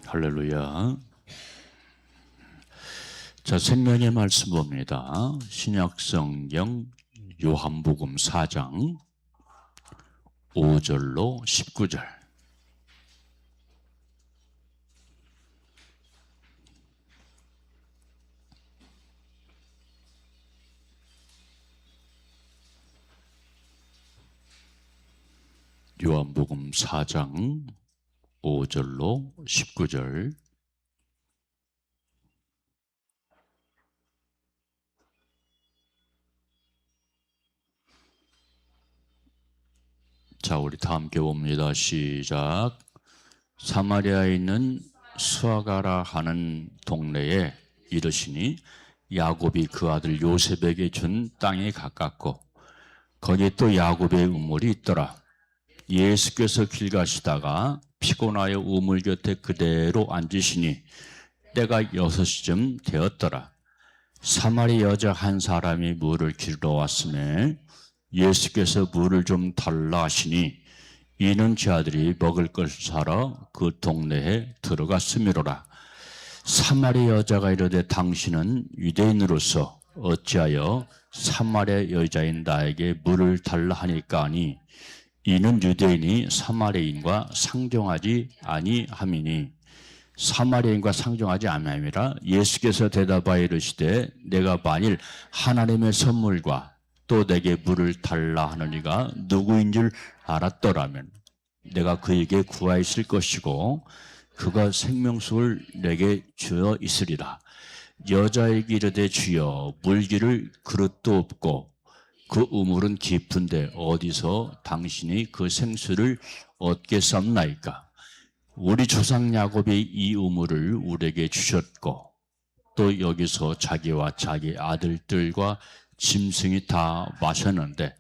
할렐루야. 자, 생명의 말씀 봅니다. 신약성경 요한복음 4장 5절로 19절. 요한복음 4장 5절로 19절. 자, 우리 다 함께 봅니다. 시작. 사마리아에 있는 수아가라 하는 동네에 이르시니 야곱이 그 아들 요셉에게 준 땅에 가깝고 거기에 또 야곱의 우물이 있더라. 예수께서 길 가시다가 피곤하여 우물 곁에 그대로 앉으시니 때가 6시쯤 되었더라. 사마리 여자 한 사람이 물을 길러 왔음에 예수께서 물을 좀 달라 하시니 이는 제 아들이 먹을 것을 사러 그 동네에 들어갔음이로라. 사마리 여자가 이르되 당신은 유대인으로서 어찌하여 사마리아 여자인 나에게 물을 달라 하니까 하니 이는 유대인이 사마리아인과 상종하지 아니함이니. 사마리아인과 상종하지 아니함이라. 예수께서 대답하여 이르시되 내가 만일 하나님의 선물과 또 내게 물을 달라 하는 이가 누구인 줄 알았더라면 내가 그에게 구하였을 것이고 그가 생명수를 내게 주어 있으리라. 여자에게 이르되 주여 물기를 그릇도 없고 그 우물은 깊은데 어디서 당신이 그 생수를 얻겠사옵나이까? 우리 조상 야곱이 이 우물을 우리에게 주셨고 또 여기서 자기와 자기 아들들과 짐승이 다 마셨는데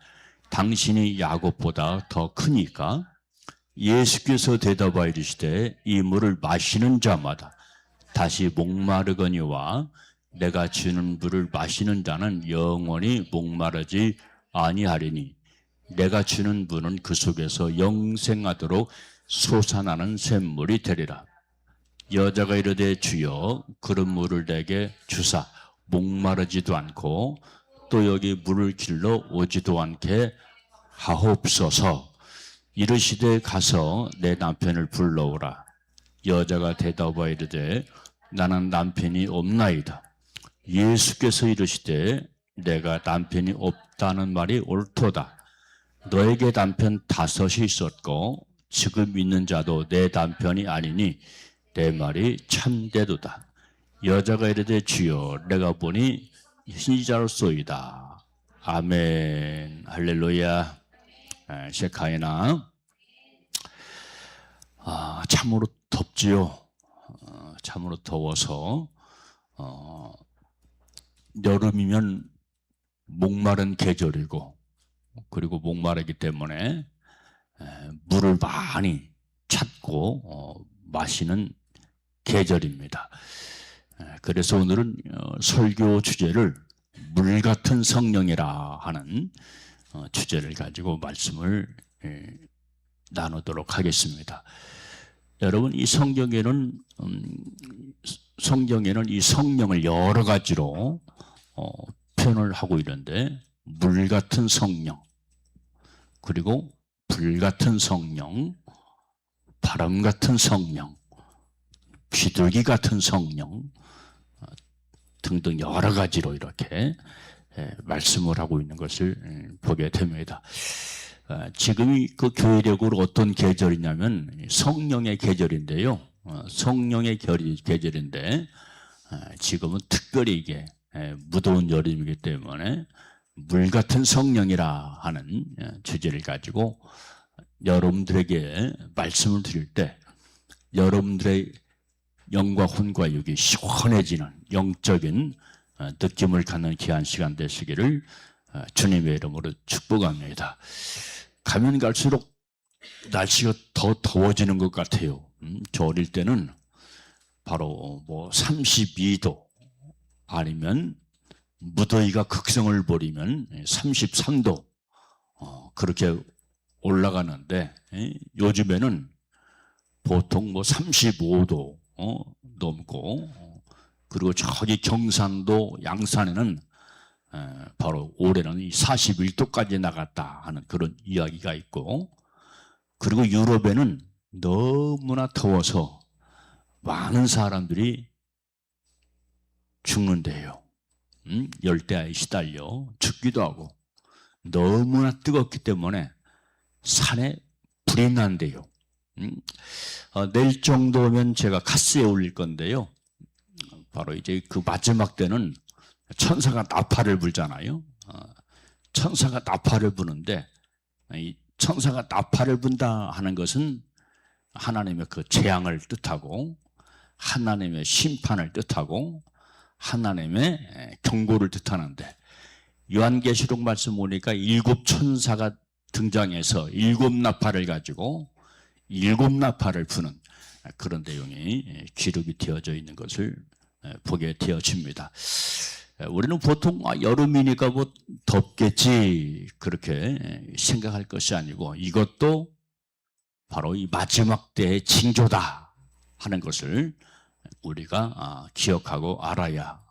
당신이 야곱보다 더 크니까? 예수께서 대답하여 이르시되 이 물을 마시는 자마다 다시 목마르거니와 내가 주는 물을 마시는 자는 영원히 목마르지 아니하리니 내가 주는 물은 그 속에서 영생하도록 솟아나는 샘물이 되리라. 여자가 이르되 주여 그런 물을 내게 주사 목마르지도 않고 또 여기 물을 길러 오지도 않게 하옵소서. 이르시되 가서 내 남편을 불러오라. 여자가 대답하여 이르되 나는 남편이 없나이다. 예수께서 이르시되 내가 남편이 없다는 말이 옳도다. 너에게 남편 5이 있었고 지금 있는 자도 내 남편이 아니니 내 말이 참되도다. 여자가 이르되 주여 내가 보니 신자로소이다. 아멘. 할렐루야. 셰카이나. 참으로 덥지요. 참으로 더워서 여름이면 목마른 계절이고 그리고 목마르기 때문에 물을 많이 찾고 마시는 계절입니다. 그래서 오늘은 설교 주제를 물 같은 성령이라 하는 주제를 가지고 말씀을 나누도록 하겠습니다. 여러분, 이 성경에는 이 성령을 여러 가지로 표현을 하고 있는데 물 같은 성령, 그리고 불 같은 성령, 바람 같은 성령, 비둘기 같은 성령 등등 여러 가지로 이렇게 말씀을 하고 있는 것을 보게 됩니다. 지금이 그 교회력으로 어떤 계절이냐면 성령의 계절인데요. 성령의 계절인데 지금은 특별히 이게 무더운 여름이기 때문에 물 같은 성령이라 하는 주제를 가지고 여러분들에게 말씀을 드릴 때 여러분들의 영과 혼과 육이 시원해지는 영적인 느낌을 갖는 귀한 시간 되시기를 주님의 이름으로 축복합니다. 가면 갈수록 날씨가 더 더워지는 것 같아요. 저 어릴 때는 바로 32도 아니면 무더위가 극성을 벌이면 33도 그렇게 올라가는데 요즘에는 보통 35도 넘고 그리고 저기 경산도 양산에는 바로 올해는 41도까지 나갔다 하는 그런 이야기가 있고, 그리고 유럽에는 너무나 더워서 많은 사람들이 죽는데요. 열대야에 시달려 죽기도 하고 너무나 뜨겁기 때문에 산에 불이 난대요. 내일 정도면 제가 카스에 올릴 건데요. 바로 이제 그 마지막 때는 천사가 나팔을 불잖아요. 천사가 나팔을 부는데, 이 천사가 나팔을 분다 하는 것은 하나님의 그 재앙을 뜻하고 하나님의 심판을 뜻하고 하나님의 경고를 뜻하는데, 요한계시록 말씀 보니까 7 천사가 등장해서 7 나팔을 가지고 7 나팔을 부는 그런 내용이 기록이 되어져 있는 것을 보게 되어집니다. 우리는 보통 여름이니까 뭐 덥겠지 그렇게 생각할 것이 아니고, 이것도 바로 이 마지막 때의 징조다 하는 것을 우리가 기억하고 알아야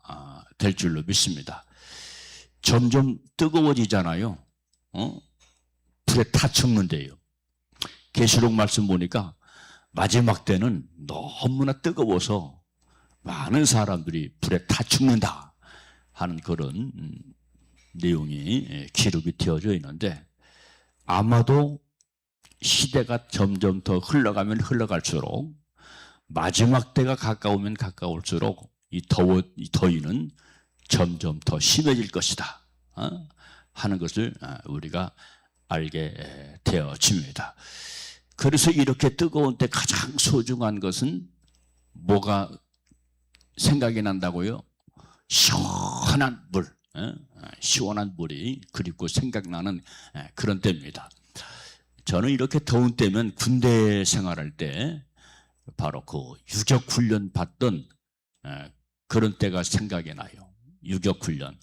될 줄로 믿습니다. 점점 뜨거워지잖아요. 불에 타 죽는데요. 계시록 말씀 보니까 마지막 때는 너무나 뜨거워서 많은 사람들이 불에 타 죽는다 하는 그런 내용이 기록이 되어져 있는데, 아마도 시대가 점점 더 흘러가면 흘러갈수록 마지막 때가 가까우면 가까울수록 이 더위는 점점 더 심해질 것이다 하는 것을 우리가 알게 되어집니다. 그래서 이렇게 뜨거운 때 가장 소중한 것은 뭐가 생각이 난다고요? 시원한 물, 시원한 물이 그립고 생각나는 그런 때입니다. 저는 이렇게 더운 때면 군대 생활할 때 바로 그 유격훈련 받던 그런 때가 생각이 나요. 유격훈련.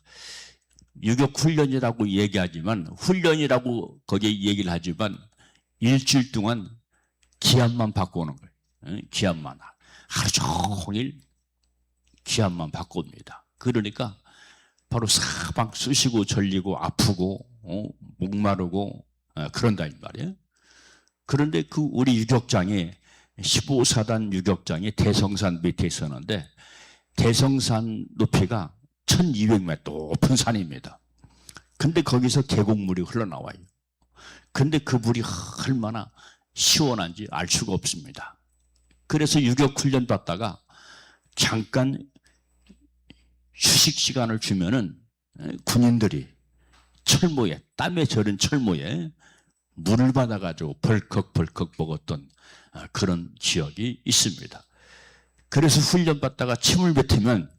유격훈련이라고 얘기하지만, 훈련이라고 거기에 얘기를 하지만 일주일 동안 기합만 받고 오는 거예요. 기합만. 하루 종일 기합만 받고 옵니다. 그러니까 바로 사방 쑤시고 절리고 아프고 목마르고 그런다 이 말이에요. 그런데 그 우리 유격장에 15사단 유격장이 대성산 밑에 있었는데, 대성산 높이가 1200m 높은 산입니다. 근데 거기서 계곡물이 흘러나와요. 근데 그 물이 얼마나 시원한지 알 수가 없습니다. 그래서 유격훈련 받다가 잠깐 휴식 시간을 주면은 군인들이 철모에, 땀에 절은 철모에 물을 받아가지고 벌컥벌컥 먹었던 그런 지역이 있습니다. 그래서 훈련 받다가 침을 뱉으면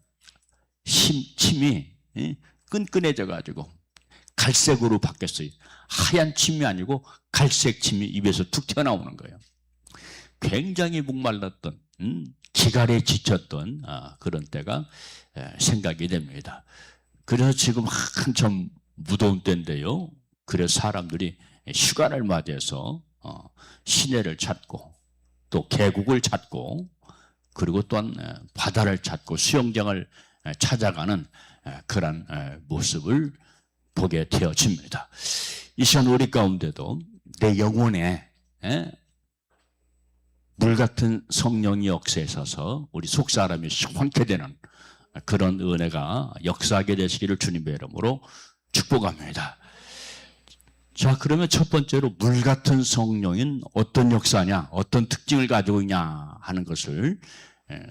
침이 끈끈해져가지고 갈색으로 바뀌었어요. 하얀 침이 아니고 갈색 침이 입에서 툭 튀어나오는 거예요. 굉장히 목말랐던, 기갈에 지쳤던 그런 때가 생각이 됩니다. 그래서 지금 한참 무더운 때인데요. 그래서 사람들이 휴가를 맞이해서 시내를 찾고 또 계곡을 찾고 그리고 또한 바다를 찾고 수영장을 찾아가는 그런 모습을 보게 되어집니다. 이 시간 우리 가운데도 내 영혼에 물 같은 성령이 역사하셔서 우리 속사람이 시원케 되는 그런 은혜가 역사하게 되시기를 주님의 이름으로 축복합니다. 자, 그러면 첫 번째로 물 같은 성령인 어떤 역사냐, 어떤 특징을 가지고 있냐 하는 것을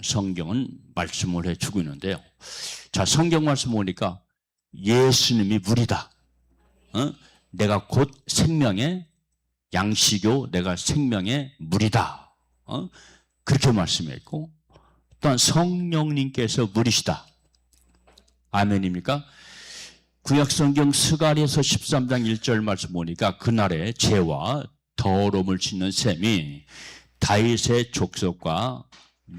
성경은 말씀을 해주고 있는데요. 자, 성경 말씀 보니까 예수님이 물이다. 내가 곧 생명의 양식이요 내가 생명의 물이다. 그렇게 말씀했고, 또한 성령님께서 물이시다. 아멘입니까? 구약성경 스가랴서 13장 1절 말씀 보니까 그날에 죄와 더러움을 짓는 셈이 다윗의 족속과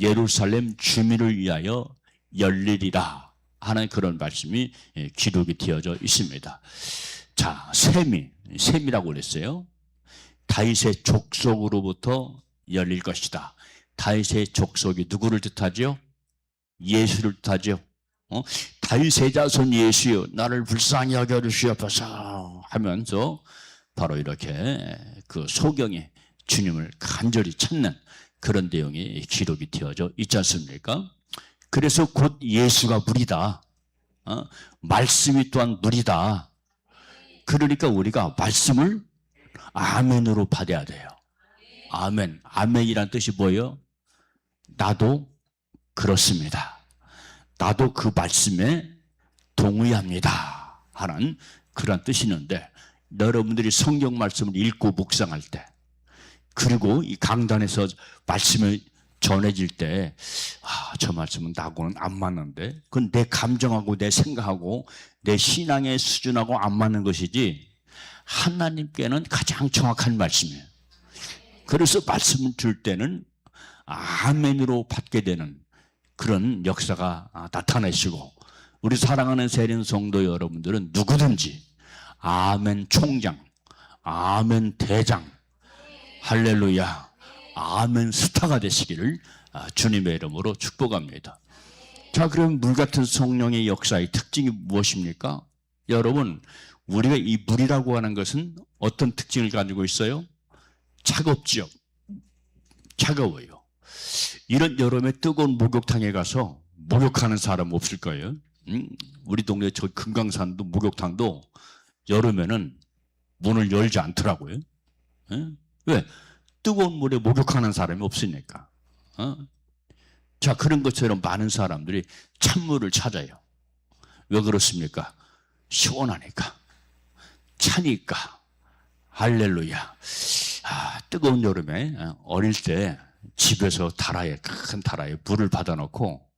예루살렘 주민을 위하여 열리리라 하는 그런 말씀이 기록이 되어져 있습니다. 자, 셈이라고 그랬어요. 다윗의 족속으로부터 열릴 것이다. 다윗의 족속이 누구를 뜻하죠? 예수를 뜻하죠. 다윗의 자손 예수여 나를 불쌍히 여겨 주시옵소서 하면서 바로 이렇게 그 소경에 주님을 간절히 찾는 그런 내용이 기록이 되어져 있지 않습니까? 그래서 곧 예수가 물이다. 말씀이 또한 물이다. 그러니까 우리가 말씀을 아멘으로 받아야 돼요. 아멘. 아멘이란 뜻이 뭐예요? 나도 그렇습니다. 나도 그 말씀에 동의합니다. 하는 그런 뜻이 있는데 여러분들이 성경 말씀을 읽고 묵상할 때 그리고 이 강단에서 말씀이 전해질 때 저 말씀은 나하고는 안 맞는데 그건 내 감정하고 내 생각하고 내 신앙의 수준하고 안 맞는 것이지 하나님께는 가장 정확한 말씀이에요. 그래서 말씀을 줄 때는 아멘으로 받게 되는 그런 역사가 나타나시고 우리 사랑하는 세련 성도 여러분들은 누구든지 아멘 총장, 아멘 대장, 할렐루야, 아멘 스타가 되시기를 주님의 이름으로 축복합니다. 자, 그럼 물 같은 성령의 역사의 특징이 무엇입니까? 여러분, 우리가 이 물이라고 하는 것은 어떤 특징을 가지고 있어요? 차갑죠. 차가워요. 이런 여름에 뜨거운 목욕탕에 가서 목욕하는 사람 없을 거예요. 우리 동네 저 금강산도 목욕탕도 여름에는 문을 열지 않더라고요. 왜? 뜨거운 물에 목욕하는 사람이 없으니까. 자, 그런 것처럼 많은 사람들이 찬물을 찾아요. 왜 그렇습니까? 시원하니까, 차니까. 할렐루야. 뜨거운 여름에 어릴 때 집에서 큰 다라에 물을 받아놓고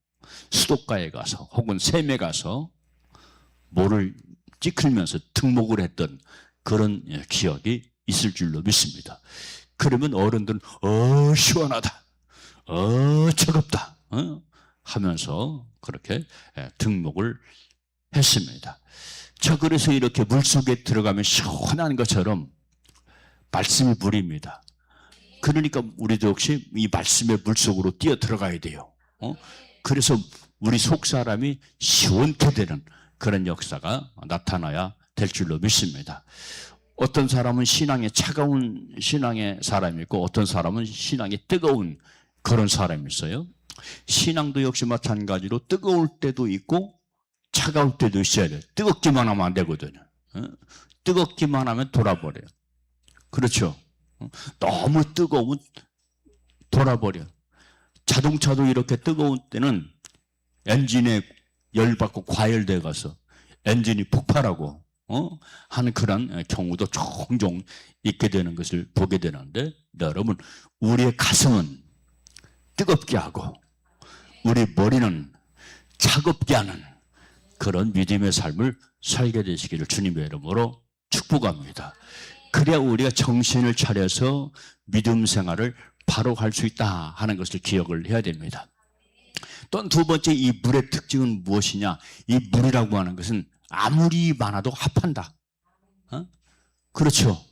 수도가에 가서 혹은 샘에 가서 모를 찌클면서 등목을 했던 그런 기억이 있을 줄로 믿습니다. 그러면 어른들은 시원하다, 차갑다 하면서 그렇게 등목을 했습니다. 자, 그래서 이렇게 물속에 들어가면 시원한 것처럼 말씀이 물입니다. 그러니까 우리도 역시 이 말씀의 물속으로 뛰어 들어가야 돼요. 그래서 우리 속 사람이 시원케 되는 그런 역사가 나타나야 될 줄로 믿습니다. 어떤 사람은 신앙에 차가운 신앙의 사람이 있고 어떤 사람은 신앙에 뜨거운 그런 사람이 있어요. 신앙도 역시 마찬가지로 뜨거울 때도 있고 차가울 때도 있어야 돼요. 뜨겁기만 하면 안 되거든요. 뜨겁기만 하면 돌아버려요. 그렇죠? 너무 뜨거우면 돌아버려요. 자동차도 이렇게 뜨거운 때는 엔진에 열받고 과열돼 가서 엔진이 폭발하고 하는 그런 경우도 종종 있게 되는 것을 보게 되는데 여러분, 우리의 가슴은 뜨겁게 하고 우리 머리는 차갑게 하는 그런 믿음의 삶을 살게 되시기를 주님의 이름으로 축복합니다. 그래야 우리가 정신을 차려서 믿음 생활을 바로 할 수 있다 하는 것을 기억을 해야 됩니다. 또 두 번째, 이 물의 특징은 무엇이냐? 이 물이라고 하는 것은 아무리 많아도 합한다. 그렇죠?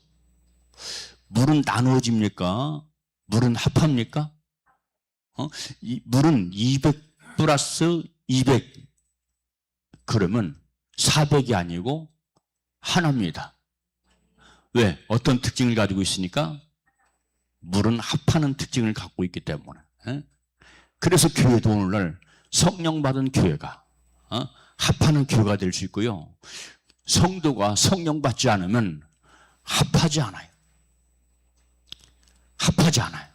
물은 나누어집니까? 물은 합합니까? 이 물은 200 플러스 200 그러면 400이 아니고 하나입니다. 왜? 어떤 특징을 가지고 있으니까? 물은 합하는 특징을 갖고 있기 때문에. 그래서 교회도 오늘날 성령 받은 교회가 합하는 교회가 될 수 있고요. 성도가 성령 받지 않으면 합하지 않아요. 합하지 않아요.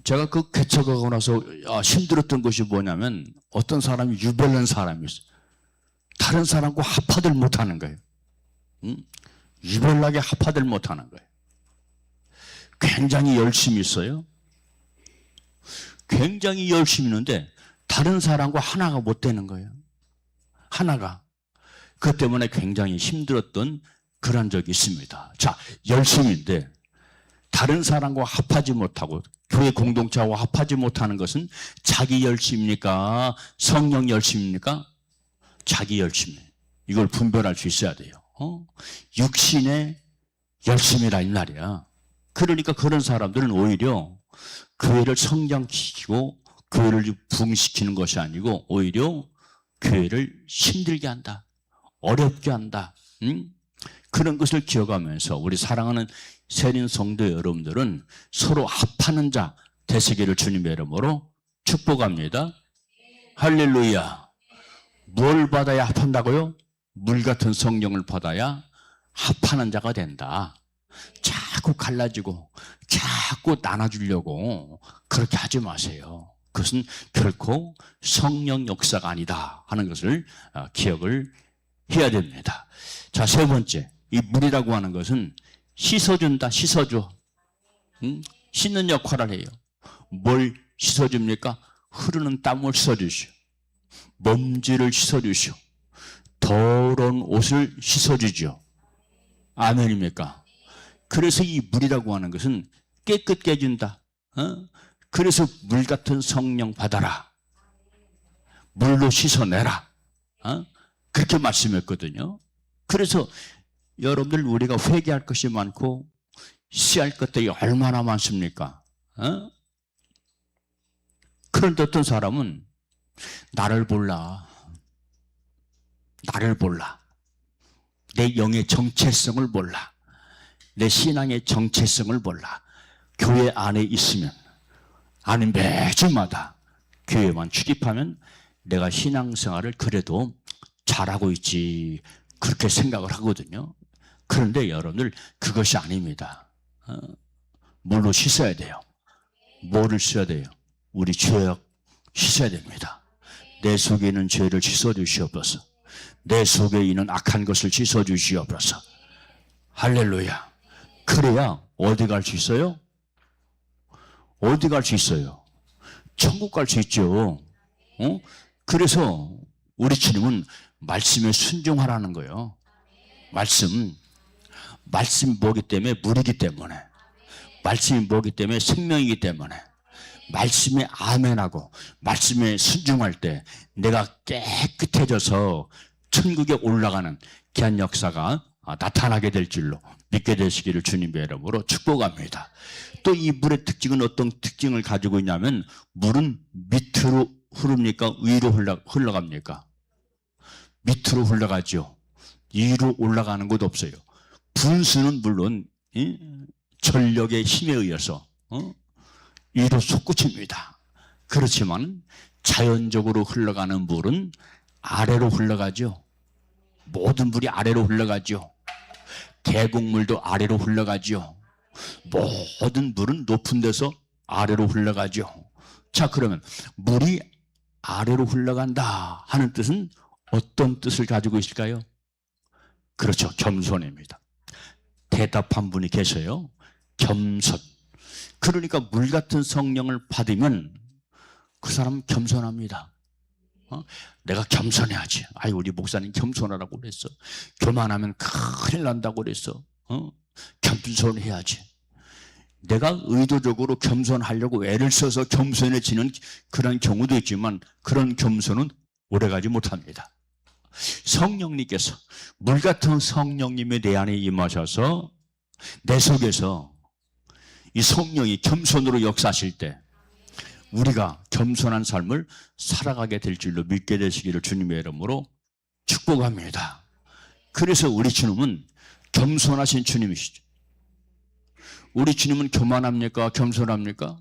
제가 그 개척하고 나서 힘들었던 것이 뭐냐면 어떤 사람이 유별난 사람이 있어요. 다른 사람과 합하들 못하는 거예요. 유별나게 합하들 못하는 거예요. 굉장히 열심히 있어요. 굉장히 열심히 있는데 다른 사람과 하나가 못 되는 거예요. 하나가. 그것 때문에 굉장히 힘들었던 그런 적이 있습니다. 자, 열심인데 다른 사람과 합하지 못하고 교회 공동체와 합하지 못하는 것은 자기 열심입니까? 성령 열심입니까? 자기 열심. 이걸 분별할 수 있어야 돼요. 육신의 열심이라 이 말이야. 그러니까 그런 사람들은 오히려 교회를 성장시키고 교회를 부흥시키는 것이 아니고 오히려 교회를 힘들게 한다, 어렵게 한다. 그런 것을 기억하면서 우리 사랑하는 세린 성도 여러분들은 서로 합하는 자 되시기를 주님의 이름으로 축복합니다. 할렐루야. 뭘 받아야 합한다고요? 물 같은 성령을 받아야 합하는 자가 된다. 자꾸 갈라지고 자꾸 나눠주려고 그렇게 하지 마세요. 그것은 결코 성령 역사가 아니다 하는 것을 기억을 해야 됩니다. 자, 세 번째, 이 물이라고 하는 것은 씻어준다, 씻어줘. 씻는 역할을 해요. 뭘 씻어줍니까? 흐르는 땀을 씻어주시오. 먼지를 씻어주시오. 더러운 옷을 씻어주죠. 아멘입니까? 그래서 이 물이라고 하는 것은 깨끗게 해준다. 그래서 물 같은 성령 받아라. 물로 씻어내라. 그렇게 말씀했거든요. 그래서 여러분들 우리가 회개할 것이 많고 시할 것들이 얼마나 많습니까? 그런데 어떤 사람은 나를 몰라. 나를 몰라. 내 영의 정체성을 몰라. 내 신앙의 정체성을 몰라. 교회 안에 있으면, 아니 매주마다 교회만 출입하면 내가 신앙생활을 그래도 잘하고 있지, 그렇게 생각을 하거든요. 그런데 여러분들 그것이 아닙니다. 물로 씻어야 돼요. 뭐를 씻어야 돼요? 우리 죄악 씻어야 됩니다. 내 속에 있는 죄를 씻어주시옵소서. 내 속에 있는 악한 것을 씻어주시옵소서. 할렐루야. 그래야 어디 갈 수 있어요? 어디 갈 수 있어요? 천국 갈 수 있죠. 그래서 우리 주님은 말씀에 순종하라는 거예요. 말씀이 뭐기 때문에? 물이기 때문에. 말씀이 뭐기 때문에? 생명이기 때문에. 말씀에 아멘하고 말씀에 순종할 때 내가 깨끗해져서 천국에 올라가는 귀한 역사가 나타나게 될 줄로 믿게 되시기를 주님의 이름으로 축복합니다. 또 이 물의 특징은 어떤 특징을 가지고 있냐면, 물은 밑으로 흐릅니까? 위로 흘러갑니까? 밑으로 흘러가죠. 위로 올라가는 것도 없어요. 분수는 물론 전력의 힘에 의해서 위로 솟구칩니다. 그렇지만 자연적으로 흘러가는 물은 아래로 흘러가죠. 모든 물이 아래로 흘러가죠. 계곡물도 아래로 흘러가죠. 모든 물은 높은 데서 아래로 흘러가죠. 자, 그러면 물이 아래로 흘러간다 하는 뜻은 어떤 뜻을 가지고 있을까요? 그렇죠. 겸손입니다. 대답한 분이 계셔요. 겸손. 그러니까 물 같은 성령을 받으면 그 사람은 겸손합니다. 내가 겸손해야지. 아이, 우리 목사님 겸손하라고 그랬어. 교만하면 큰일 난다고 그랬어. 겸손해야지. 내가 의도적으로 겸손하려고 애를 써서 겸손해지는 그런 경우도 있지만 그런 겸손은 오래가지 못합니다. 성령님께서, 물 같은 성령님이 내 안에 임하셔서 내 속에서 이 성령이 겸손으로 역사하실 때 우리가 겸손한 삶을 살아가게 될 줄로 믿게 되시기를 주님의 이름으로 축복합니다. 그래서 우리 주님은 겸손하신 주님이시죠. 우리 주님은 교만합니까? 겸손합니까?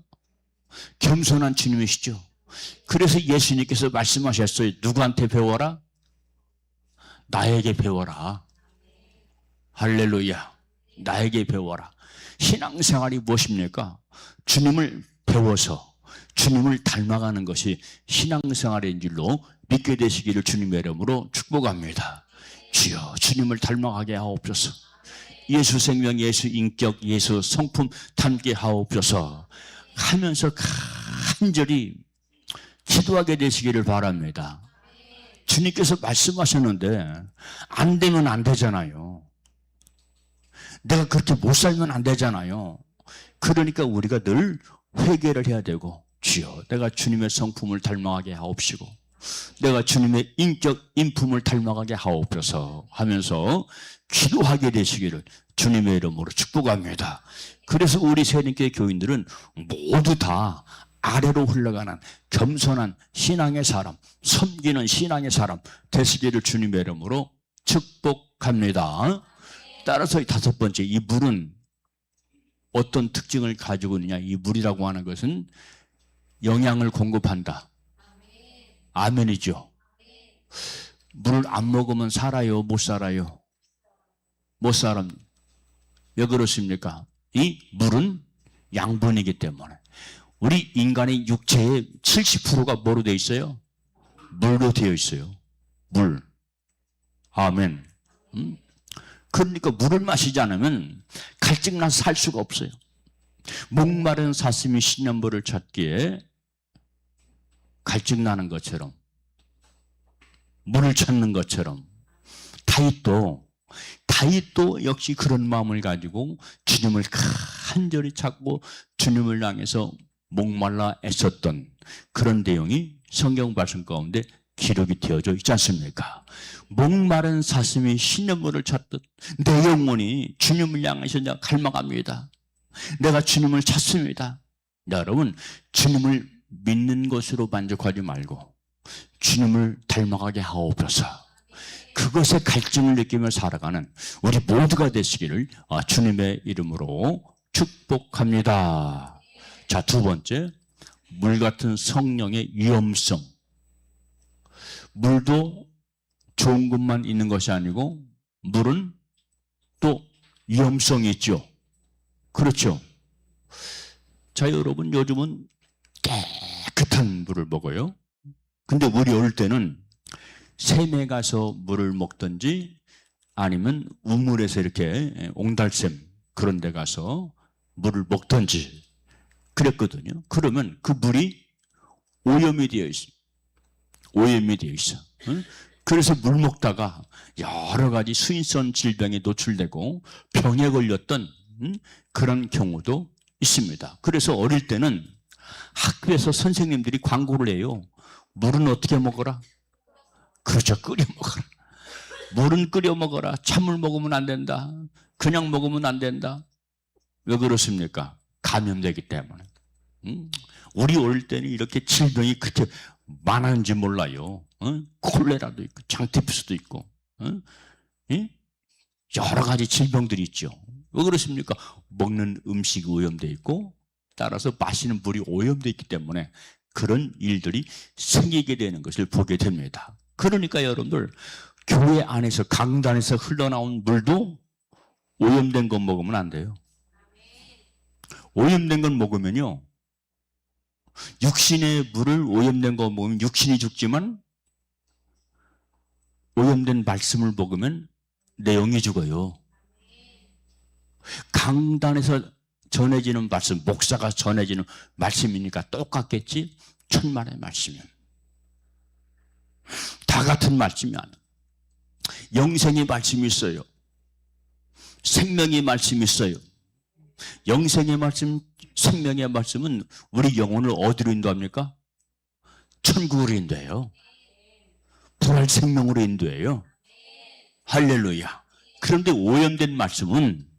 겸손한 주님이시죠. 그래서 예수님께서 말씀하셨어요. 누구한테 배워라? 나에게 배워라. 할렐루야. 나에게 배워라. 신앙생활이 무엇입니까? 주님을 배워서 주님을 닮아가는 것이 신앙생활인 줄로 믿게 되시기를 주님의 이름으로 축복합니다. 주여, 주님을 닮아가게 하옵소서. 예수 생명, 예수 인격, 예수 성품 닮게 하옵소서 하면서 간절히 기도하게 되시기를 바랍니다. 주님께서 말씀하셨는데 안 되면 안 되잖아요. 내가 그렇게 못 살면 안 되잖아요. 그러니까 우리가 늘 회개를 해야 되고, 주여, 내가 주님의 성품을 닮아가게 하옵시고 내가 주님의 인격, 인품을 닮아가게 하옵소서 하면서 기도하게 되시기를 주님의 이름으로 축복합니다. 그래서 우리 새림교회 교인들은 모두 다 아래로 흘러가는 겸손한 신앙의 사람, 섬기는 신앙의 사람 되시기를 주님의 이름으로 축복합니다. 따라서 이 다섯 번째, 이 물은 어떤 특징을 가지고 있느냐? 이 물이라고 하는 것은 영양을 공급한다. 아멘이죠. 물을 안 먹으면 살아요? 못 살아요? 못 살아. 왜 그렇습니까? 이 물은 양분이기 때문에. 우리 인간의 육체의 70%가 뭐로 되어 있어요? 물로 되어 있어요. 물. 아멘. 그러니까 물을 마시지 않으면 갈증나서 살 수가 없어요. 목마른 사슴이 신년물을 찾기에 갈증나는 것처럼, 물을 찾는 것처럼 다윗도 역시 그런 마음을 가지고 주님을 간절히 찾고 주님을 향해서 목말라 애썼던 그런 내용이 성경 말씀 가운데 기록이 되어져 있지 않습니까? 목마른 사슴이 신년물을 찾듯 내 영혼이 주님을 향해서 갈망합니다. 내가 주님을 찾습니다. 여러분, 주님을 믿는 것으로 만족하지 말고 주님을 닮아가게 하옵소서. 그것에 갈증을 느끼며 살아가는 우리 모두가 되시기를 주님의 이름으로 축복합니다. 자, 두 번째, 물 같은 성령의 위험성. 물도 좋은 것만 있는 것이 아니고 물은 또 위험성이 있죠. 그렇죠. 자, 여러분, 요즘은 깨끗한 물을 먹어요. 근데 우리 어릴 때는 샘에 가서 물을 먹든지 아니면 우물에서 이렇게 옹달샘 그런 데 가서 물을 먹든지 그랬거든요. 그러면 그 물이 오염이 되어 있어요. 오염이 되어 있어. 그래서 물 먹다가 여러 가지 수인성 질병에 노출되고 병에 걸렸던 그런 경우도 있습니다. 그래서 어릴 때는 학교에서 선생님들이 광고를 해요. 물은 어떻게 먹어라? 그렇죠. 끓여 먹어라. 물은 끓여 먹어라. 찬물 먹으면 안 된다. 그냥 먹으면 안 된다. 왜 그렇습니까? 감염되기 때문에. 우리 어릴 때는 이렇게 질병이 그렇게 많았는지 몰라요. 콜레라도 있고 장티푸스도 있고 여러 가지 질병들이 있죠. 왜 그렇습니까? 먹는 음식이 오염되어 있고 따라서 마시는 물이 오염되어 있기 때문에 그런 일들이 생기게 되는 것을 보게 됩니다. 그러니까 여러분들, 교회 안에서 강단에서 흘러나온 물도 오염된 거 먹으면 안 돼요. 오염된 건 먹으면요, 육신의 물을 오염된 거 먹으면 육신이 죽지만 오염된 말씀을 먹으면 내 영이 죽어요. 강단에서 전해지는 말씀, 목사가 전해지는 말씀이니까 똑같겠지? 천만의 말씀이면. 다 같은 말씀이 아니야. 영생의 말씀이 있어요. 생명의 말씀이 있어요. 영생의 말씀, 생명의 말씀은 우리 영혼을 어디로 인도합니까? 천국으로 인도해요. 부활 생명으로 인도해요. 할렐루야. 그런데 오염된 말씀은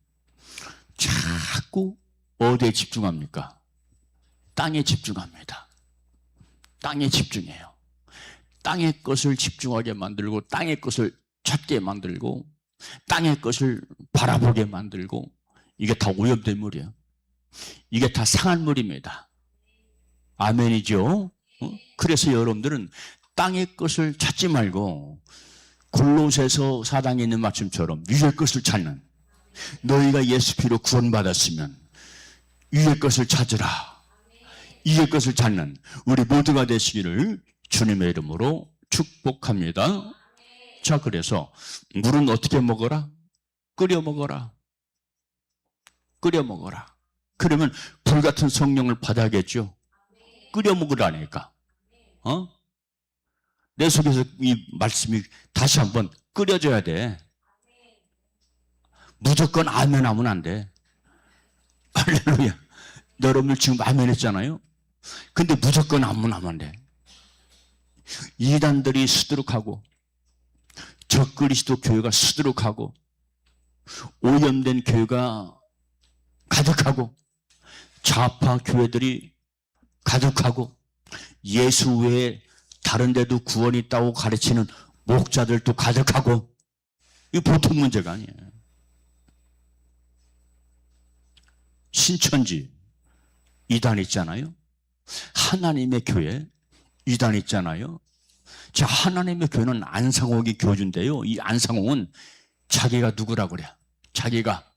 자꾸 어디에 집중합니까? 땅에 집중합니다. 땅에 집중해요. 땅의 것을 집중하게 만들고 땅의 것을 찾게 만들고 땅의 것을 바라보게 만들고 이게 다 오염된 물이에요. 이게 다 상한 물입니다. 아멘이죠? 그래서 여러분들은 땅의 것을 찾지 말고 골로새서 4장에 있는 말씀처럼 위의 것을 찾는, 너희가 예수 피로 구원받았으면 위의 것을 찾으라. 위의 것을 찾는 우리 모두가 되시기를 주님의 이름으로 축복합니다. 자, 그래서 물은 어떻게 먹어라? 끓여 먹어라. 끓여 먹어라. 그러면 불같은 성령을 받아야겠죠. 끓여 먹으라니까. 내 속에서 이 말씀이 다시 한번 끓여져야 돼. 무조건 아멘 하면 안 돼. 할렐루야. 여러분들 지금 아멘 했잖아요. 근데 무조건 아멘 하면 안 돼. 이단들이 수두룩하고 적그리스도 교회가 수두룩하고 오염된 교회가 가득하고 좌파 교회들이 가득하고 예수 외에 다른 데도 구원이 있다고 가르치는 목자들도 가득하고 이거 보통 문제가 아니에요. 신천지 이단 있잖아요. 하나님의 교회 이단 있잖아요. 자, 하나님의 교회는 안상홍이 교주인데요. 이 안상홍은 자기가 누구라고 그래? 자기가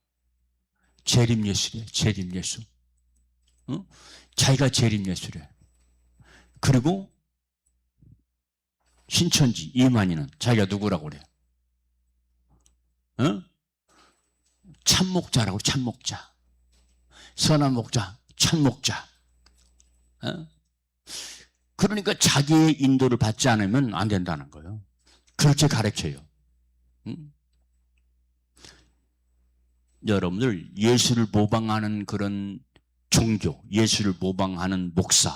재림예수래. 재림예수. 어? 자기가 재림예수래. 그리고 신천지 이만희는 자기가 누구라고 그래? 어? 참목자라고. 참목자. 선한 목자, 참목자. 어? 그러니까 자기의 인도를 받지 않으면 안 된다는 거예요. 그렇게 가르쳐요. 여러분들 예수를 모방하는 그런 종교, 예수를 모방하는 목사,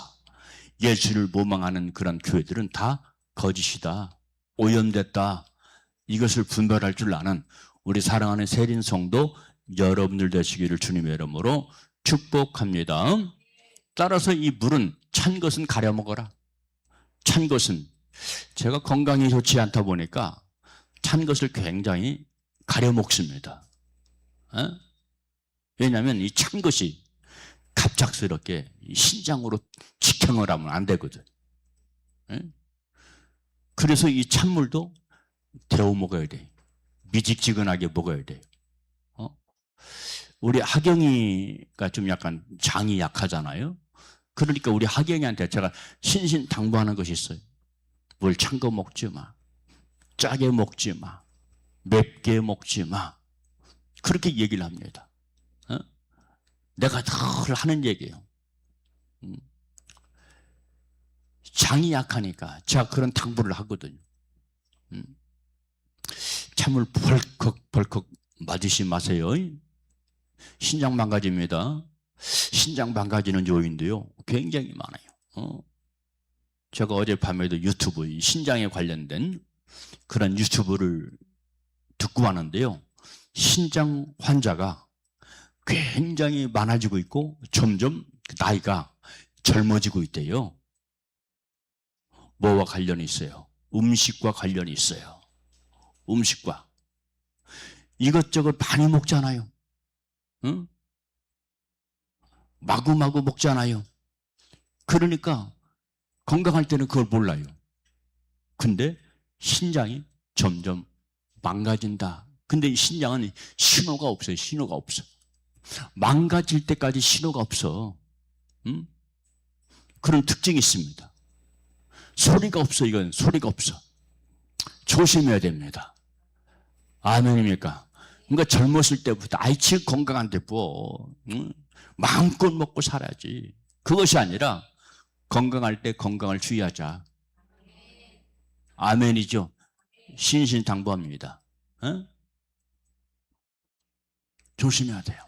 예수를 모방하는 그런 교회들은 다 거짓이다, 오염됐다. 이것을 분별할 줄 아는 우리 사랑하는 세린 성도 여러분들 되시기를 주님의 이름으로 축복합니다. 따라서 이 물은 찬 것은 가려 먹어라. 찬 것은 제가 건강이 좋지 않다 보니까 찬 것을 굉장히 가려 먹습니다. 왜냐하면 이 찬 것이 갑작스럽게 신장으로 직행을 하면 안 되거든. 그래서 이 찬물도 데워 먹어야 돼. 미직지근하게 먹어야 돼요. 우리 하경이가 좀 약간 장이 약하잖아요. 그러니까 우리 하경이한테 제가 신신당부하는 것이 있어요. 물 찬 거 먹지 마. 짜게 먹지 마. 맵게 먹지 마. 그렇게 얘기를 합니다. 내가 늘 하는 얘기예요. 장이 약하니까 제가 그런 당부를 하거든요. 찬물 벌컥벌컥 맞으시 마세요. 신장 망가집니다. 신장 망가지는 요인도요 굉장히 많아요. 제가 어젯밤에도 유튜브 신장에 관련된 그런 유튜브를 듣고 왔는데요, 신장 환자가 굉장히 많아지고 있고 점점 나이가 젊어지고 있대요. 뭐와 관련이 있어요? 음식과 관련이 있어요. 음식과. 이것저것 많이 먹잖아요. 응? 마구마구 먹잖아요. 그러니까 건강할 때는 그걸 몰라요. 근데 신장이 점점 망가진다. 근데 이 신장은 신호가 없어요. 신호가 없어. 망가질 때까지 신호가 없어. 응? 그런 특징이 있습니다. 소리가 없어. 이건 소리가 없어. 조심해야 됩니다. 아멘입니까? 그러니까 젊었을 때부터 지금 건강한데 뭐 마음껏 먹고 살아야지. 그것이 아니라 건강할 때 건강을 주의하자. 아멘이죠. 신신당부합니다. 조심해야 돼요.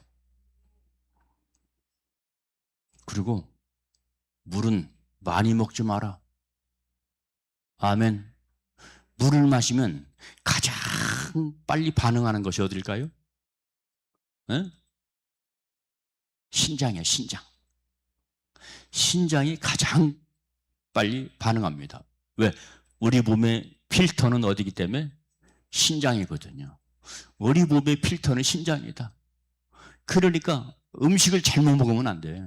그리고 물은 많이 먹지 마라. 아멘. 물을 마시면 가장 빨리 반응하는 것이 어딜까요? 신장이에요. 신장. 신장이 가장 빨리 반응합니다. 왜? 우리 몸의 필터는 어디기 때문에? 신장이거든요. 우리 몸의 필터는 신장이다. 그러니까 음식을 잘못 먹으면 안 돼.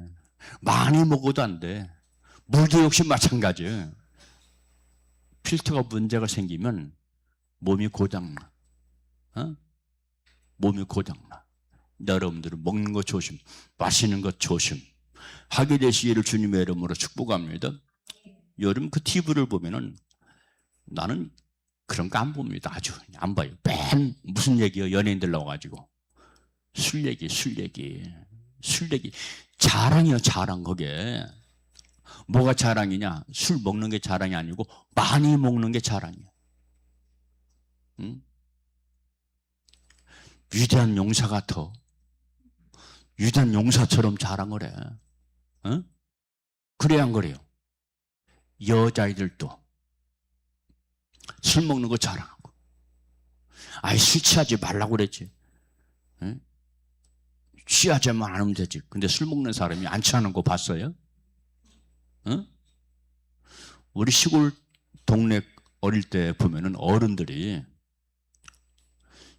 많이 먹어도 안 돼. 물도 역시 마찬가지예요. 필터가 문제가 생기면 몸이 고장나. 몸이 고장나. 여러분들은 먹는 거 조심, 마시는 거 조심 하게 되시기를 주님의 이름으로 축복합니다. 여러분 그 TV를 보면은 나는 그런 거 안 봅니다. 아주 안 봐요. 맨 무슨 얘기요? 연예인들 나와가지고 술 얘기 자랑이요. 자랑. 거기에 뭐가 자랑이냐? 술 먹는 게 자랑이 아니고 많이 먹는 게 자랑이야. 위대한 용사 같아. 위대한 용사처럼 자랑을 해. 그래야 안 그래요? 여자애들도 술 먹는 거 자랑하고. 술 취하지 말라고 그랬지. 예? 취하지만 않으면 되지. 근데 술 먹는 사람이 안 취하는 거 봤어요? 어? 우리 시골 동네 어릴 때 보면은 어른들이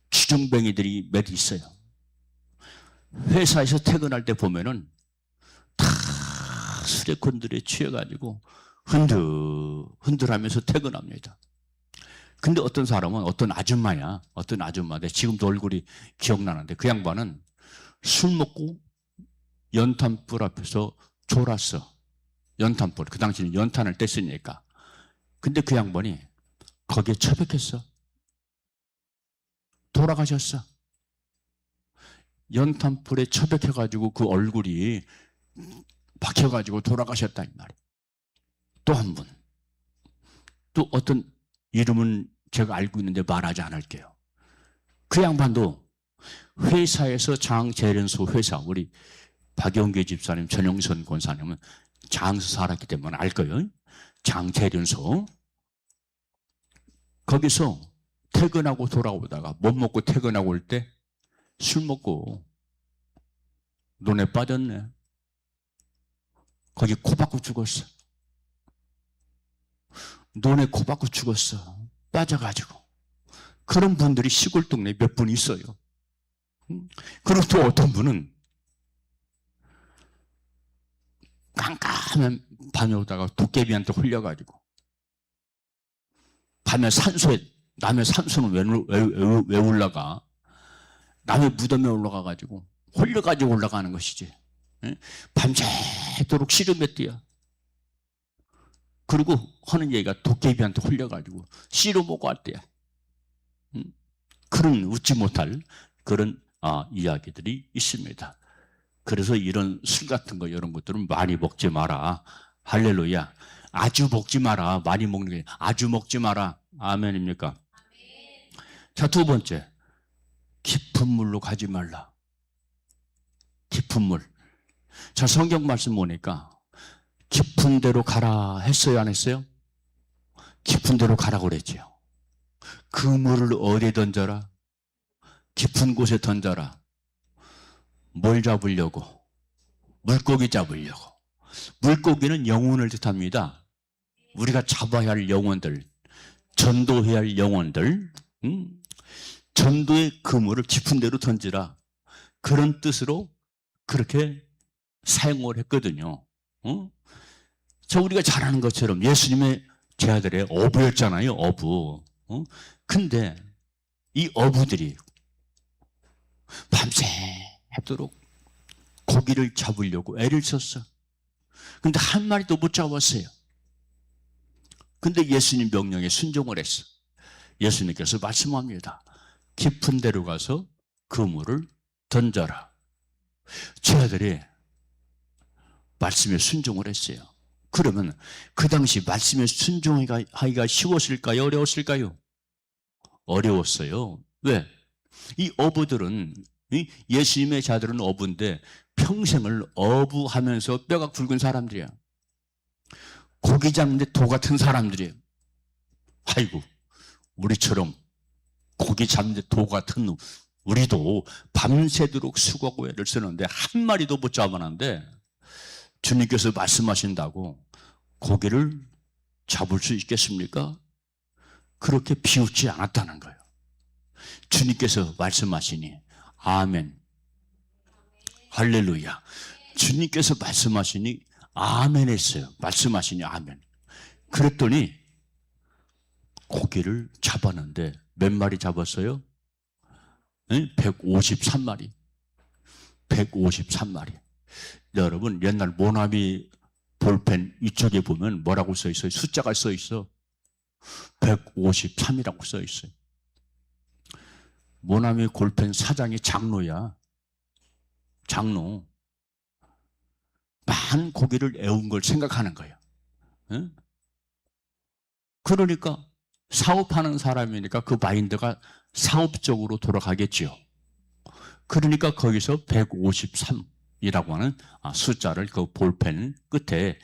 주정뱅이들이 몇 있어요. 회사에서 퇴근할 때 보면은 다 술에 건드려 취해가지고 흔들하면서 퇴근합니다. 근데 어떤 사람은 어떤 아줌마야. 어떤 아줌마인데 지금도 얼굴이 기억나는데 그 양반은 술 먹고 연탄불 앞에서 졸았어. 연탄불. 그 당시에는 연탄을 뗐으니까. 근데 그 양반이 거기에 처박혔어. 돌아가셨어. 연탄불에 처박혀가지고 그 얼굴이 박혀가지고 돌아가셨다 이 말이에요. 또 한 분. 또 어떤 이름은 제가 알고 있는데 말하지 않을게요. 그 양반도 회사에서 장재련소 회사, 우리 박영계 집사님, 전영선 권사님은 장에서 살았기 때문에 알 거예요. 장재련소. 거기서 퇴근하고 돌아오다가 못 먹고 퇴근하고 올 때 술 먹고 논에 빠졌네. 거기 코 박고 죽었어. 논에 코 박고 죽었어. 빠져가지고. 그런 분들이 시골 동네에 몇 분 있어요. 그리고 또 어떤 분은 깜깜한 밤에 오다가 도깨비한테 홀려가지고 밤에 산소에, 남의 산소는 왜 올라가? 남의 무덤에 올라가가지고 홀려가지고 올라가는 것이지. 밤새도록 씨름에 뛰어. 그리고 하는 얘기가 도깨비한테 홀려가지고 씨로 먹고 할 때야. 그런 웃지 못할 그런 이야기들이 있습니다. 그래서 이런 술 같은 거 이런 것들은 많이 먹지 마라. 할렐루야. 아주 먹지 마라. 많이 먹는 게 아주 먹지 마라. 아멘입니까? 자, 두 번째. 깊은 물로 가지 말라. 깊은 물. 자, 성경 말씀 보니까 깊은 데로 가라 했어요, 안 했어요? 깊은 데로 가라고 그랬죠. 그 물을 어디에 던져라? 깊은 곳에 던져라. 뭘 잡으려고? 물고기 잡으려고. 물고기는 영혼을 뜻합니다. 우리가 잡아야 할 영혼들, 전도해야 할 영혼들, 전도의 그물을 깊은 데로 던지라. 그런 뜻으로 그렇게 사용을 했거든요. 저 우리가 잘 아는 것처럼 예수님의 제자들의 어부였잖아요. 어부. 근데 이 어부들이 밤새도록 고기를 잡으려고 애를 썼어. 근데 한 마리도 못 잡았어요. 근데 예수님 명령에 순종을 했어. 예수님께서 말씀합니다. 깊은 데로 가서 그물을 던져라. 제자들이 말씀에 순종을 했어요. 그러면 그 당시 말씀에 순종하기가 쉬웠을까요? 어려웠을까요? 어려웠어요. 왜? 이 어부들은, 예수님의 자들은 어부인데 평생을 어부하면서 뼈가 굵은 사람들이야. 고기 잡는데 도 같은 사람들이에요. 아이고, 우리처럼 고기 잡는데 도 같은 우리도 밤새도록 수고하고 애를 쓰는데 한 마리도 못 잡아놨는데 주님께서 말씀하신다고 고기를 잡을 수 있겠습니까? 그렇게 비웃지 않았다는 거예요. 주님께서 말씀하시니 아멘. 할렐루야. 주님께서 말씀하시니 아멘 했어요. 말씀하시니 아멘. 그랬더니 고기를 잡았는데 몇 마리 잡았어요? 153마리. 153마리. 여러분, 옛날 모나미 볼펜 이쪽에 보면 뭐라고 써 있어요? 숫자가 써 있어. 153이라고 써 있어요. 모나미 볼펜 사장이 장로야. 장로. 많은 고기를 애운 걸 생각하는 거예요. 그러니까 사업하는 사람이니까 그 마인드가 사업적으로 돌아가겠지요. 그러니까 거기서 153이라고 하는 숫자를 그 볼펜 끝에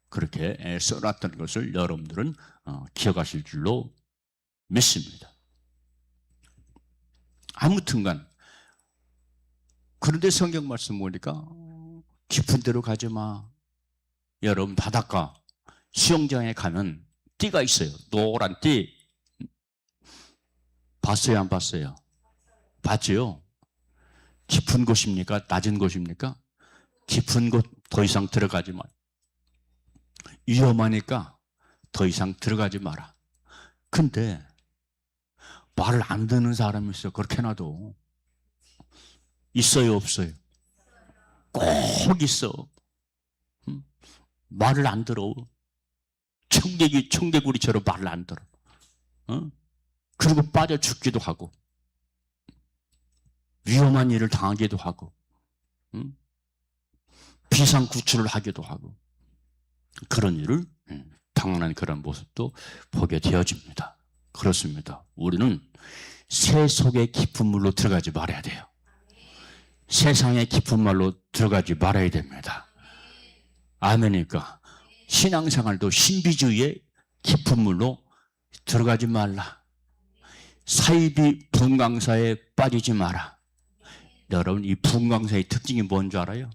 그렇게 써놨던 것을 여러분들은 기억하실 줄로 믿습니다. 아무튼간 그런데 성경 말씀 보니까 깊은 데로 가지 마. 여러분 바닷가 수영장에 가면 띠가 있어요. 노란 띠. 봤어요, 안 봤어요? 봤죠? 깊은 곳입니까? 낮은 곳입니까? 깊은 곳 더 이상 들어가지 마. 위험하니까 더 이상 들어가지 마라. 근데 말을 안 듣는 사람이 있어요. 그렇게 놔도. 있어요, 없어요? 꼭 있어. 말을 안 들어. 청개구리처럼 말을 안 들어. 그리고 빠져 죽기도 하고, 위험한 일을 당하기도 하고, 비상구출을 하기도 하고, 그런 일을 당하는 그런 모습도 보게 되어집니다. 그렇습니다. 우리는 새 속의 깊은 물로 들어가지 말아야 돼요. 세상의 깊은 말로 들어가지 말아야 됩니다. 아멘이니까 신앙생활도 신비주의의 깊은 물로 들어가지 말라. 사이비 분광사에 빠지지 마라. 여러분, 이 분광사의 특징이 뭔 줄 알아요?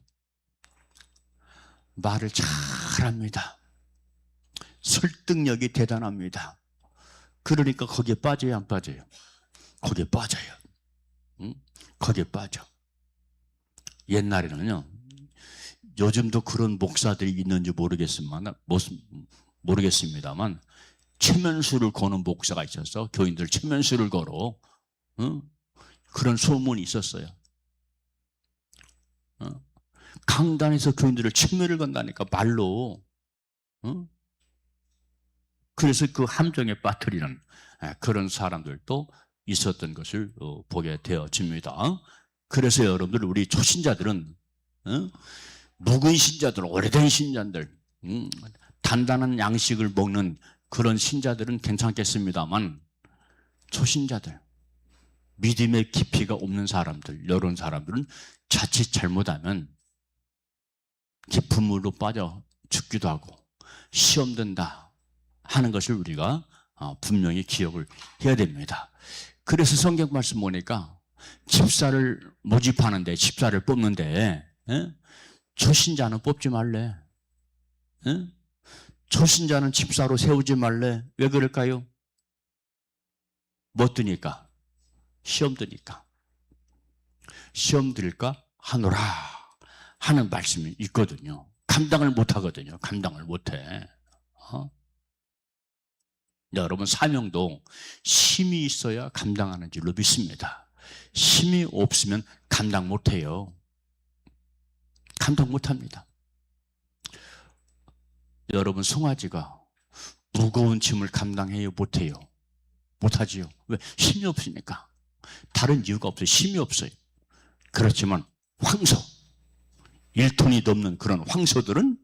말을 잘합니다. 설득력이 대단합니다. 그러니까 거기에 빠져요, 안 빠져요? 거기에 빠져요. 거기에 빠져. 옛날에는요, 요즘도 그런 목사들이 있는지 모르겠습니다만 체면수를 거는 목사가 있어서 교인들 체면수를 걸어. 그런 소문이 있었어요. 강단에서 교인들을 체면을 건다니까 말로. 그래서 그 함정에 빠뜨리는 그런 사람들도 있었던 것을 보게 되어집니다. 그래서 여러분들, 우리 초신자들은, 묵은 신자들, 오래된 신자들, 단단한 양식을 먹는 그런 신자들은 괜찮겠습니다만, 초신자들, 믿음의 깊이가 없는 사람들, 이런 사람들은 자칫 잘못하면 깊은 물로 빠져 죽기도 하고 시험 든다 하는 것을 우리가 분명히 기억을 해야 됩니다. 그래서 성경 말씀 보니까 집사를 모집하는데, 집사를 뽑는데 초신자는 뽑지 말래. 초신자는 집사로 세우지 말래. 왜 그럴까요? 뭐 뜨니까? 시험 드니까. 시험 들까 하노라 하는 말씀이 있거든요. 감당을 못 하거든요. 감당을 못 해. 여러분, 사명도 힘이 있어야 감당하는 줄로 믿습니다. 힘이 없으면 감당 못 해요. 감당 못 합니다. 여러분, 송아지가 무거운 짐을 감당해요, 못 해요? 못 하지요. 왜? 힘이 없으니까. 다른 이유가 없어요. 힘이 없어요. 그렇지만 황소, 1톤이 넘는 그런 황소들은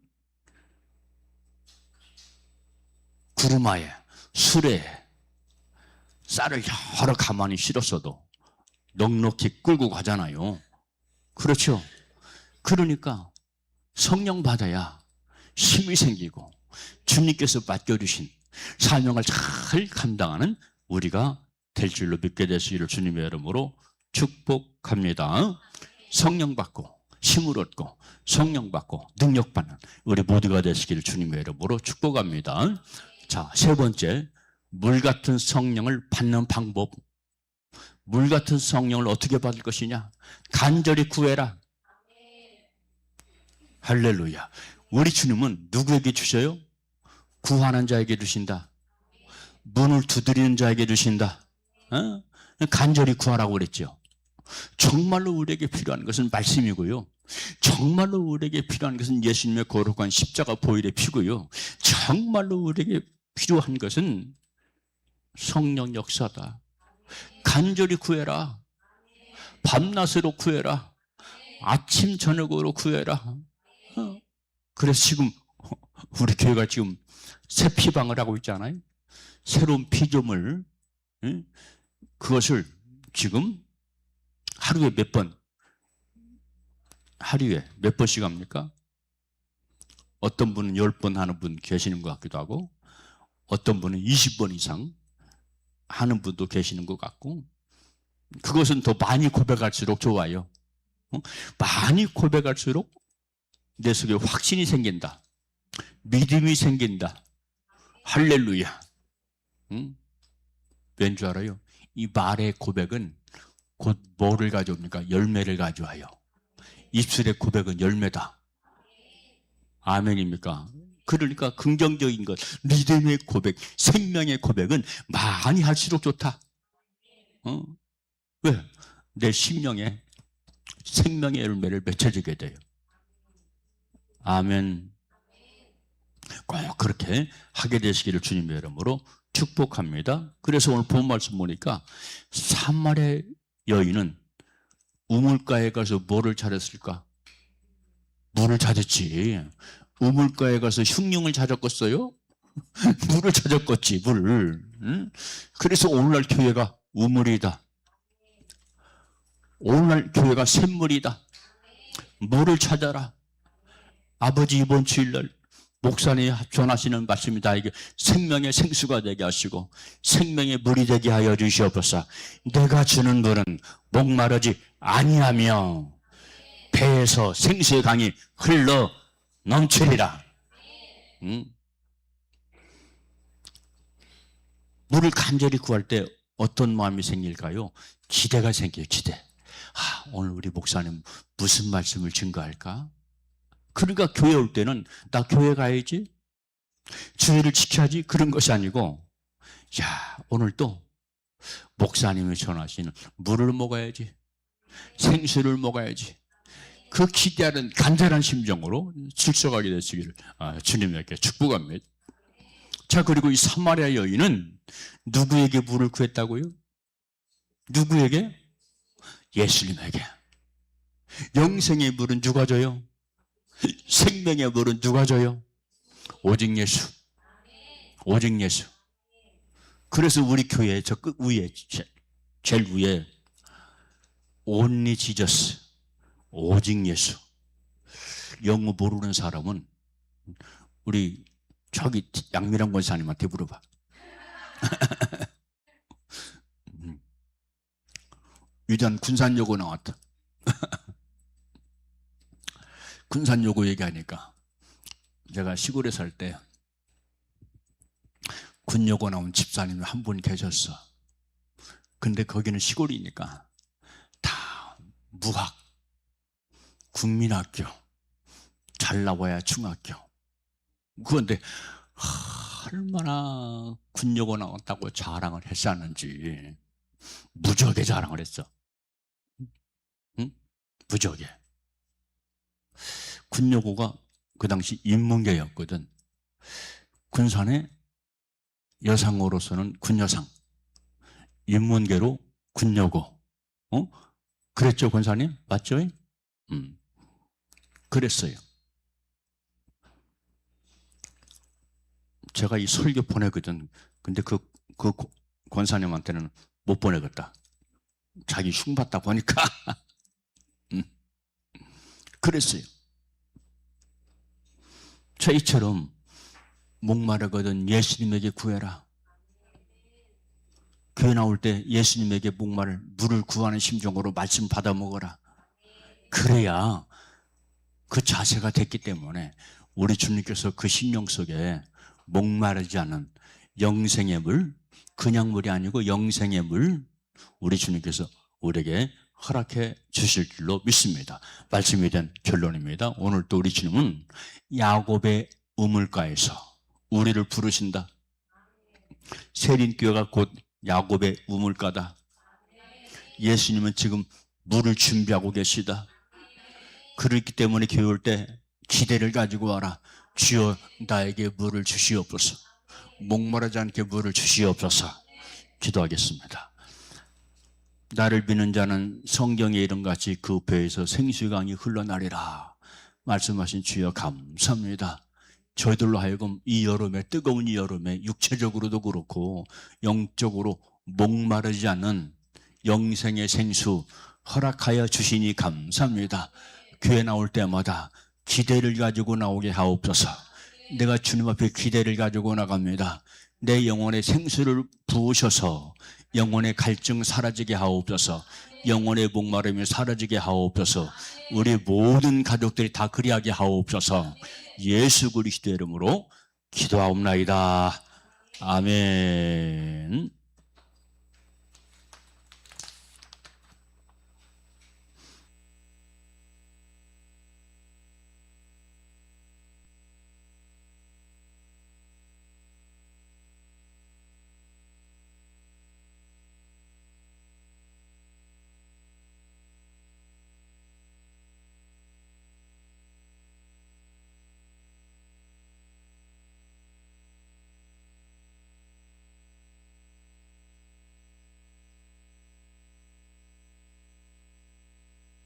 구루마에, 수레에 쌀을 여러 가만히 실었어도 넉넉히 끌고 가잖아요. 그렇죠? 그러니까 성령 받아야 힘이 생기고 주님께서 맡겨주신 사명을 잘 감당하는 우리가 될 줄로 믿게 되시기를 주님의 이름으로 축복합니다. 성령 받고 힘을 얻고 성령 받고 능력 받는 우리 모두가 되시기를 주님의 이름으로 축복합니다. 자, 세 번째, 물 같은 성령을 받는 방법. 물 같은 성령을 어떻게 받을 것이냐? 간절히 구해라. 할렐루야. 우리 주님은 누구에게 주셔요? 구하는 자에게 주신다. 문을 두드리는 자에게 주신다. 간절히 구하라고 그랬죠. 정말로 우리에게 필요한 것은 말씀이고요. 정말로 우리에게 필요한 것은 예수님의 거룩한 십자가 보혈의 피고요. 정말로 우리에게 필요한 것은 성령 역사다. 간절히 구해라. 밤낮으로 구해라. 아침 저녁으로 구해라. 그래서 지금 우리 교회가 지금 새 피방을 하고 있잖아요. 새로운 피조물, 그것을 지금 하루에 몇 번씩 합니까? 어떤 분은 10번 하는 분 계시는 것 같기도 하고, 어떤 분은 20번 이상 하는 분도 계시는 것 같고, 그것은 더 많이 고백할수록 좋아요. 많이 고백할수록 내 속에 확신이 생긴다. 믿음이 생긴다. 할렐루야. 왠 줄 알아요? 이 말의 고백은 곧 뭐를 가져옵니까? 열매를 가져와요. 입술의 고백은 열매다. 아멘입니까? 그러니까 긍정적인 것, 믿음의 고백, 생명의 고백은 많이 할수록 좋다. 왜? 내 심령에 생명의 열매를 맺혀지게 돼요. 아멘. 꼭 그렇게 하게 되시기를 주님의 이름으로 축복합니다. 그래서 오늘 본 말씀 보니까 사마리아 여인은 우물가에 가서 뭐를 찾았을까? 물을 찾았지. 우물가에 가서 흉룡을 찾았겠어요? 물을 찾았겠지, 물을. 그래서 오늘날 교회가 우물이다. 오늘날 교회가 샘물이다. 물을 찾아라. 아버지, 이번 주일날 목사님이 전하시는 말씀이 나에게 생명의 생수가 되게 하시고 생명의 물이 되게 하여 주시옵소서. 내가 주는 물은 목마르지 아니하며 배에서 생수의 강이 흘러 넘치리라. 물을 간절히 구할 때 어떤 마음이 생길까요? 기대가 생겨요. 기대. 오늘 우리 목사님 무슨 말씀을 증거할까? 그러니까 교회 올 때는 나 교회 가야지, 주의를 지켜야지, 그런 것이 아니고, 오늘 또 목사님이 전하시는 물을 먹어야지, 생수를 먹어야지, 그 기대하는 간절한 심정으로 출석하게 되시기를 주님에게 축복합니다. 자, 그리고 이 사마리아 여인은 누구에게 물을 구했다고요? 누구에게? 예수님에게. 영생의 물은 누가 줘요? 생명의 물은 누가 줘요? 오직 예수. 오직 예수. 그래서 우리 교회 저 끝 위에, 제일 위에 Only Jesus, 오직 예수. 영어 모르는 사람은 우리 저기 양미란 권사님한테 물어봐. 유전 군산여고 나왔다. 군산여고 얘기하니까 제가 시골에 살 때 군여고 나온 집사님이 한 분 계셨어. 근데 거기는 시골이니까 다 무학, 국민학교, 잘 나와야 중학교. 그런데 얼마나 군여고 나왔다고 자랑을 했었는지 무지하게 자랑을 했어. 무지하게. 군여고가 그 당시 인문계였거든. 군산의 여상으로서는 군여상, 인문계로 군여고. 그랬죠, 권사님? 맞죠? 그랬어요. 제가 이 설교 보내거든. 근데 그 권사님한테는 못 보내겠다. 자기 흉받다고 하니까. 그랬어요. 자, 이처럼 목마르거든 예수님에게 구해라. 교회 나올 때 예수님에게 목마를 물을 구하는 심정으로 말씀 받아 먹어라. 그래야 그 자세가 됐기 때문에 우리 주님께서 그 심령 속에 목마르지 않은 영생의 물, 그냥 물이 아니고 영생의 물, 우리 주님께서 우리에게 허락해 주실 줄로 믿습니다. 말씀이 된 결론입니다. 오늘 또 우리 주님은 야곱의 우물가에서 우리를 부르신다. 세린교회가 곧 야곱의 우물가다. 예수님은 지금 물을 준비하고 계시다. 그렇기 때문에 교회 올 때 기대를 가지고 와라. 주여 나에게 물을 주시옵소서. 목마르지 않게 물을 주시옵소서. 기도하겠습니다. 나를 믿는 자는 성경의 이름같이 그 배에서 생수의 강이 흘러나리라 말씀하신 주여 감사합니다. 저희들로 하여금 이 여름에, 뜨거운 이 여름에 육체적으로도 그렇고 영적으로 목마르지 않는 영생의 생수 허락하여 주시니 감사합니다. 교회 나올 때마다 기대를 가지고 나오게 하옵소서. 내가 주님 앞에 기대를 가지고 나갑니다. 내 영혼의 생수를 부으셔서 영혼의 갈증 사라지게 하옵소서. 영혼의 목마름이 사라지게 하옵소서. 우리 모든 가족들이 다 그리하게 하옵소서. 예수 그리스도의 이름으로 기도하옵나이다. 아멘.